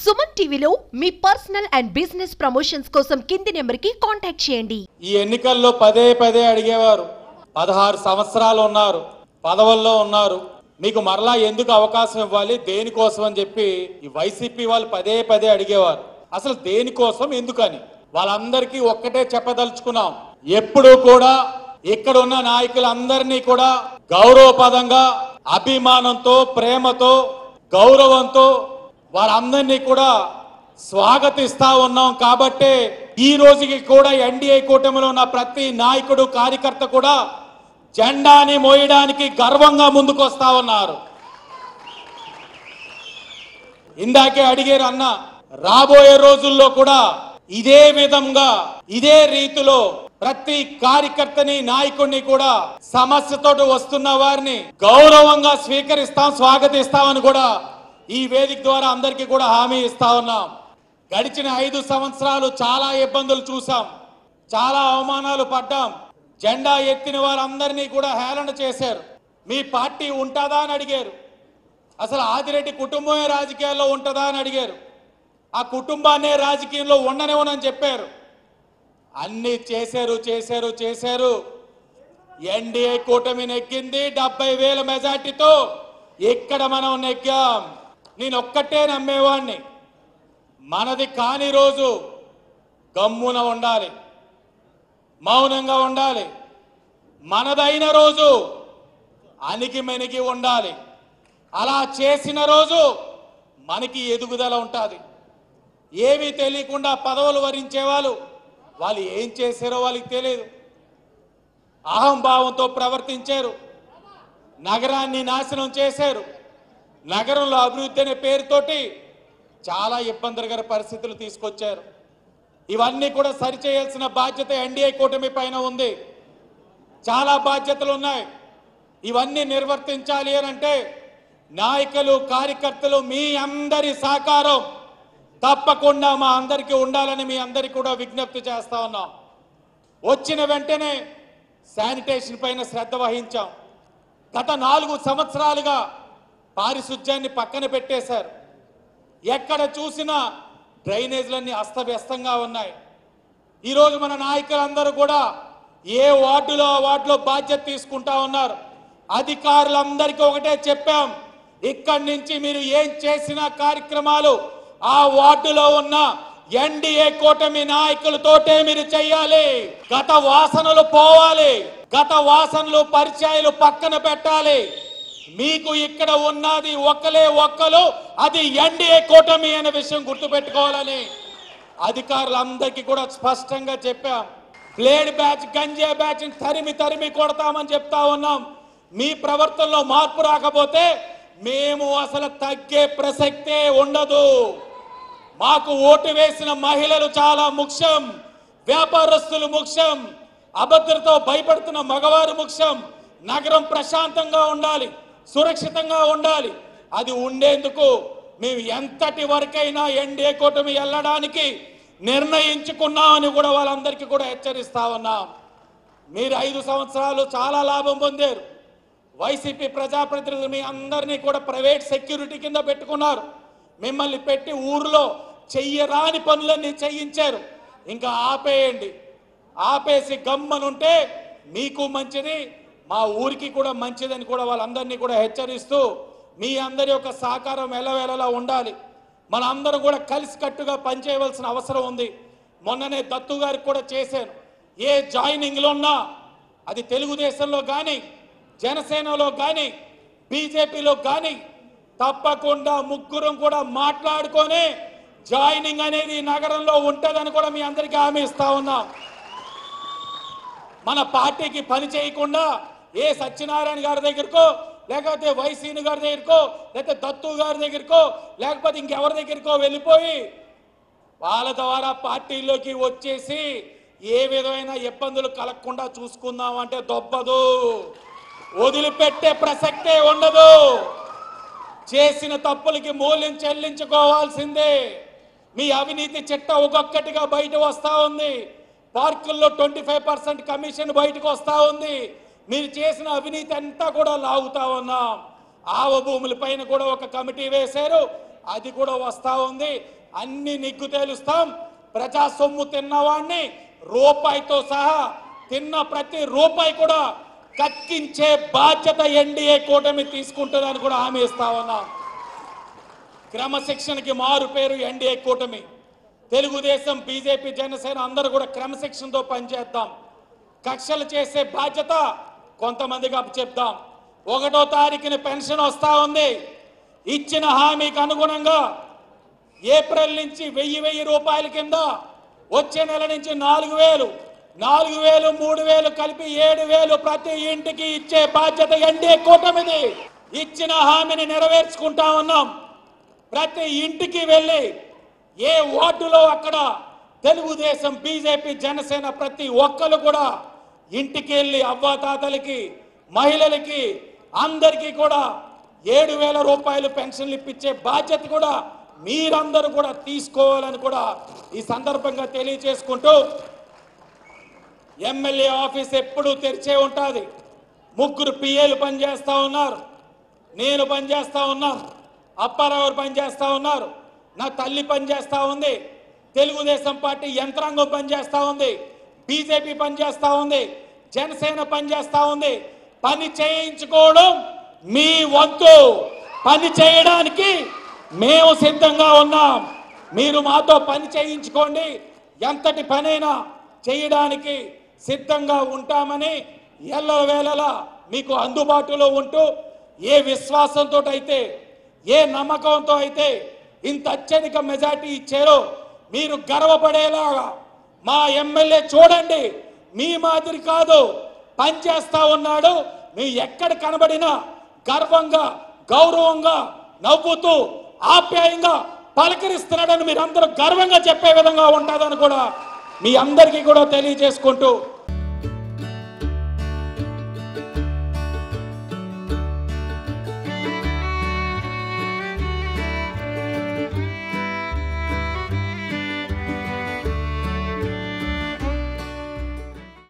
సుమన్ టీవీలో మీ personal and business promotions కోసం కింది నెంబర్కి కాంటాక్ట్ చేయండి. ఈ ఎన్నికల్లో పదే అడిగేవారు, 16 సంవత్సరాలు ఉన్నారు, పదవుల్లో ఉన్నారు, మీకు మరలా ఎందుకు అవకాశం ఇవ్వాలి, దేనికోసం అని చెప్పి ఈ వైసీపీ వాళ్ళు పదే అడిగేవారు. అసలు దేనికోసం, ఎందుకని వాళ్ళందరికీ ఒక్కటే చెప్పదలుచుకున్నాం. ఎప్పుడూ కూడా ఇక్కడ ఉన్న నాయకులందరినీ కూడా గౌరవపదంగా, అభిమానంతో, ప్రేమతో, గౌరవంతో వారందరినీ కూడా స్వాగతిస్తా ఉన్నాం. కాబట్టి ఈ రోజుకి కూడా ఎన్డీఏ కూటమిలో ఉన్న ప్రతి నాయకుడు, కార్యకర్త కూడా జెండాని మోయడానికి గర్వంగా ముందుకు వస్తా ఉన్నారు. ఇందాకే అడిగారు అన్న, రాబోయే రోజుల్లో కూడా ఇదే విధంగా, ఇదే రీతిలో ప్రతి కార్యకర్తని, నాయకుడిని కూడా సమస్యతో వస్తున్న వారిని గౌరవంగా స్వీకరిస్తాం, స్వాగతిస్తామని కూడా ఈ వేదిక ద్వారా అందరికీ కూడా హామీ ఇస్తా ఉన్నాం. గడిచిన 5 సంవత్సరాలు చాలా ఇబ్బందులు చూసాం, చాలా అవమానాలు పడ్డాం. జెండా ఎత్తిన వారందరినీ కూడా హేళన చేశారు. మీ పార్టీ ఉంటుందా అని అడిగారు. అసలు ఆదిరెడ్డి కుటుంబమే రాజకీయాల్లో ఉంటుందా అని అడిగారు. ఆ కుటుంబాన్నే రాజకీయంలో ఉండనివ్వనని చెప్పారు. అన్ని చేశారు. ఎన్డీఏ కూటమి నెగ్గింది 70,000 మెజార్టీతో. ఇక్కడ మనం నెగ్గాం. నేను ఒక్కటే నమ్మేవాడిని, మనది కాని రోజు గమ్మున ఉండాలి, మౌనంగా ఉండాలి. మనదైన రోజు అణిగి మెనిగి ఉండాలి. అలా చేసిన రోజు మనకి ఎదుగుదల ఉంటుంది. ఏమీ తెలియకుండా పదవులు వరించే వాళ్ళు ఏం చేశారో వాళ్ళకి తెలియదు. అహంభావంతో ప్రవర్తించారు, నగరాన్ని నాశనం చేశారు. నగరంలో అభివృద్ధి అనే పేరుతోటి చాలా ఇబ్బందికర పరిస్థితులు తీసుకొచ్చారు. ఇవన్నీ కూడా సరిచేయాల్సిన బాధ్యత ఎన్డీఏ కూటమి పైన ఉంది. చాలా బాధ్యతలు ఉన్నాయి. ఇవన్నీ నిర్వర్తించాలి అని అంటే నాయకులు, కార్యకర్తలు మీ అందరి సహకారం తప్పకుండా మా అందరికీ ఉండాలని మీ అందరికీ కూడా విజ్ఞప్తి చేస్తా ఉన్నాం. వచ్చిన వెంటనే శానిటేషన్ పైన శ్రద్ధ వహించాం. గత 4 సంవత్సరాలుగా పారిశుధ్యాన్ని పక్కన పెట్టేశారు. ఎక్కడ చూసినా డ్రైనేజ్లన్నీ అస్తవ్యస్తంగా ఉన్నాయి. ఈరోజు మన నాయకులందరూ కూడా ఏ వార్డులో బాధ్యత తీసుకుంటా ఉన్నారు. అధికారులందరికీ ఒకటే చెప్పాం, ఇక్కడి నుంచి మీరు ఏం చేసిన కార్యక్రమాలు ఆ వార్డులో ఉన్న ఎన్డీఏ కూటమి నాయకులతోటే మీరు చెయ్యాలి. గత వాసనలు పోవాలి, గత వాసనలు, పరిచయాలు పక్కన పెట్టాలి. మీకు ఇక్కడ ఉన్నది ఒక్కరు, అది ఎన్డీఏ కూటమి అనే విషయం గుర్తుపెట్టుకోవాలని అధికారులందరికీ కూడా స్పష్టంగా చెప్పాం. బ్లేడ్ బ్యాచ్, గంజా బ్యాచ్ తరిమి కొడతామని చెప్తా ఉన్నాం. మీ ప్రవర్తనలో మార్పు రాకపోతే మేము అసలు తగ్గే ప్రసక్తే ఉండదు. మాకు ఓటు వేసిన మహిళలు చాలా ముఖ్యం, వ్యాపారస్తులు ముఖ్యం, అభద్రతో భయపడుతున్న మగవారు ముఖ్యం. నగరం ప్రశాంతంగా ఉండాలి, సురక్షితంగా ఉండాలి. అది ఉండేందుకు మేము ఎంతటి వరకైనా ఎన్డీఏ కూటమి వెళ్ళడానికి నిర్ణయించుకున్నామని కూడా వాళ్ళందరికీ కూడా హెచ్చరిస్తా ఉన్నాం. మీరు 5 సంవత్సరాలు చాలా లాభం పొందారు. వైసీపీ ప్రజాప్రతినిధులు మీ అందరినీ కూడా ప్రైవేట్ సెక్యూరిటీ కింద పెట్టుకున్నారు. మిమ్మల్ని పెట్టి ఊర్లో చెయ్యరాని పనులన్నీ చేయించారు. ఇంకా ఆపేయండి. ఆపేసి గమ్మనుంటే మీకు మంచిది, మా ఊరికి కూడా మంచిదని కూడా వాళ్ళందరినీ కూడా హెచ్చరిస్తూ మీ అందరి యొక్క సహకారం ఎల్లవేళలా ఉండాలి. మన అందరూ కూడా కలిసికట్టుగా పనిచేయవలసిన అవసరం ఉంది. మొన్ననే దత్తు గారికి కూడా చేశాను. ఏ జాయినింగ్లో ఉన్నా, అది తెలుగుదేశంలో కానీ, జనసేనలో కానీ, బీజేపీలో కానీ, తప్పకుండా ముగ్గురం కూడా మాట్లాడుకొని జాయినింగ్ అనేది నగరంలో ఉంటుందని కూడా మీ అందరికీ హామీ ఇస్తా ఉన్నాం. మన పార్టీకి పని చేయకుండా ఏ సత్యనారాయణ గారి దగ్గరకో, లేకపోతే వైసీని గారి దగ్గరకో, లేకపోతే దత్తు గారి దగ్గరకో, లేకపోతే ఇంకెవరి దగ్గరకో వెళ్ళిపోయి వాళ్ళ ద్వారా పార్టీలోకి వచ్చేసి ఏ విధమైన ఇబ్బందులు కలగకుండా చూసుకుందాం అంటే దొబ్బదు. వదిలిపెట్టే ప్రసక్తే ఉండదు. చేసిన తప్పులకి మూల్యం చెల్లించుకోవాల్సిందే. మీ అవినీతి చిట్ట ఒక్కొక్కటిగా బయట వస్తా ఉంది. పార్కుల్లో 25% కమిషన్ బయటకు వస్తా ఉంది. మీరు చేసిన అవినీతి అంతా కూడా లాగుతా ఉన్నాం. ఆవ భూముల పైన కూడా ఒక కమిటీ వేశారు. అది కూడా వస్తా ఉంది. అన్ని నిగ్గు తేలుస్తాం. ప్రజా సొమ్ము తిన్నవాడిని రూపాయితో సహా తిన్న ప్రతి రూపాయి కూడా కక్కించే బాధ్యత ఎన్డీఏ కూటమి తీసుకుంటుందని కూడా హామీ ఇస్తా ఉన్నాం. క్రమశిక్షణకి మారు పేరు ఎన్డీఏ కూటమి. తెలుగుదేశం, బీజేపీ, జనసేన అందరూ కూడా క్రమశిక్షణతో పనిచేద్దాం. కక్షలు చేసే బాధ్యత కొంతమందికి అప్పచెప్దాం. 1వ తారీఖున పెన్షన్ వస్తా ఉంది. ఇచ్చిన హామీకి అనుగుణంగా ఏప్రిల్ నుంచి 1000 రూపాయల కింద వచ్చే నెల నుంచి 4000, 3000 కలిపి 7000 ప్రతి ఇంటికి ఇచ్చే బాధ్యత ఎన్డీఏ కూటమిది. ఇచ్చిన హామీని నెరవేర్చుకుంటా ఉన్నాం. ప్రతి ఇంటికి వెళ్ళి ఏ వార్డులో అక్కడ తెలుగుదేశం, బీజేపీ, జనసేన ప్రతి ఒక్కరు కూడా ఇంటికి వెళ్ళి అవ్వాతాతలకి, మహిళలకి అందరికీ కూడా 7000 రూపాయలు పెన్షన్లు ఇప్పించే బాధ్యత కూడా మీరందరూ కూడా తీసుకోవాలని కూడా ఈ సందర్భంగా తెలియజేసుకుంటూ, ఎమ్మెల్యే ఆఫీస్ ఎప్పుడూ తెరిచే ఉంటుంది. 3 పిఏలు పనిచేస్తూ ఉన్నారు, నేను పనిచేస్తూ ఉన్నాను, అప్పారావు పనిచేస్తూ ఉన్నారు, నా తల్లి పనిచేస్తూ ఉంది, తెలుగుదేశం పార్టీ యంత్రాంగం పనిచేస్తూ ఉంది, బీజేపీ పనిచేస్తూ ఉంది, జనసేన పనిచేస్తూ ఉంది. పని చేయించుకోవడం మీ వంతు. పని చేయడానికి మేము సిద్ధంగా ఉన్నాం. మీరు మాతో పని చేయించుకోండి. ఎంతటి పనైనా చేయడానికి సిద్ధంగా ఉంటామని ఎల్లవేళలా మీకు అందుబాటులో ఉంటూ, ఏ విశ్వాసంతో అయితే, ఏ నమ్మకంతో అయితే ఇంత అత్యధిక మెజార్టీ ఇచ్చారో మీరు గర్వపడేలాగా మా ఎమ్మెల్యే చూడండి. మీ మాదిరి కాదు, పనిచేస్తా ఉన్నాడు. మీ ఎక్కడ కనబడినా గర్వంగా, గౌరవంగా, నవ్వుతూ, ఆప్యాయంగా పలకరిస్తున్నాడని మీరందరూ గర్వంగా చెప్పే విధంగా ఉంటుందని కూడా మీ అందరికీ కూడా తెలియజేసుకుంటూ